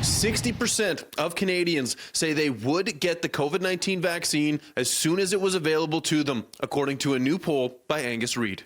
60% of Canadians say they would get the COVID-19 vaccine as soon as it was available to them, according to a new poll by Angus Reid.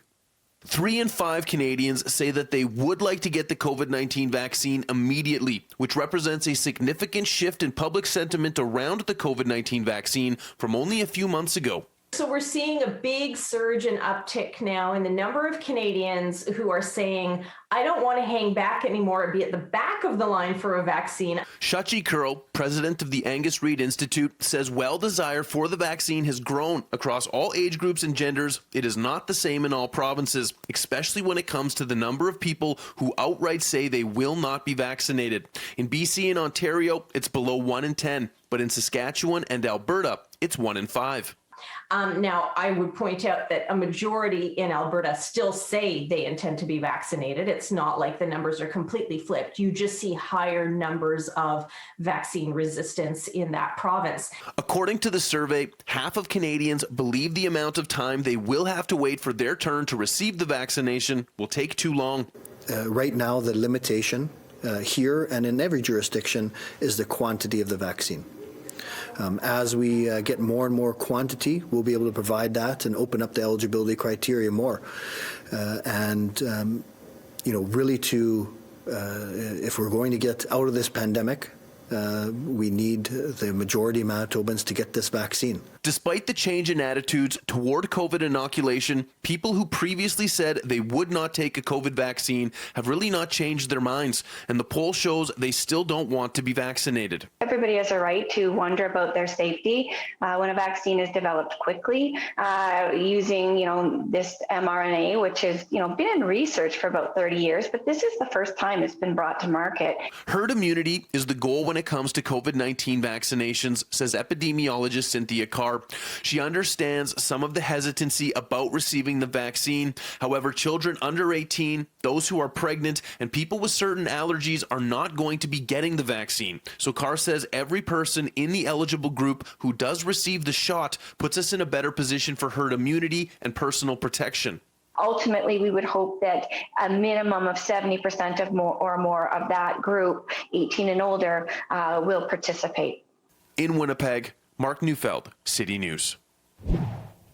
3 in 5 Canadians say that they would like to get the COVID-19 vaccine immediately, which represents a significant shift in public sentiment around the COVID-19 vaccine from only a few months ago. So we're seeing a big surge and uptick now in the number of Canadians who are saying, I don't want to hang back anymore and be at the back of the line for a vaccine. Shachi Curl, president of the Angus Reid Institute, says while desire for the vaccine has grown across all age groups and genders, it is not the same in all provinces, especially when it comes to the number of people who outright say they will not be vaccinated. In BC and Ontario, it's below 1 in 10, but in Saskatchewan and Alberta, it's 1 in 5. Now, I would point out that a majority in Alberta still say they intend to be vaccinated. It's not like the numbers are completely flipped. You just see higher numbers of vaccine resistance in that province. According to the survey, half of Canadians believe the amount of time they will have to wait for their turn to receive the vaccination will take too long. Right now, the limitation here and in every jurisdiction is the quantity of the vaccine. As we get more and more quantity, we'll be able to provide that and open up the eligibility criteria more. Really if we're going to get out of this pandemic, we need the majority of Manitobans to get this vaccine. Despite the change in attitudes toward COVID inoculation, people who previously said they would not take a COVID vaccine have really not changed their minds, and the poll shows they still don't want to be vaccinated. Everybody has a right to wonder about their safety when a vaccine is developed quickly using, this mRNA, which has, been in research for about 30 years, but this is the first time it's been brought to market. Herd immunity is the goal when it comes to COVID-19 vaccinations, says epidemiologist Cynthia Carr. She understands some of the hesitancy about receiving the vaccine. However, children under 18, those who are pregnant, and people with certain allergies are not going to be getting the vaccine. So Carr says every person in the eligible group who does receive the shot puts us in a better position for herd immunity and personal protection. Ultimately, we would hope that a minimum of 70% of more of that group, 18 and older, will participate. In Winnipeg, Mark Neufeld, City News.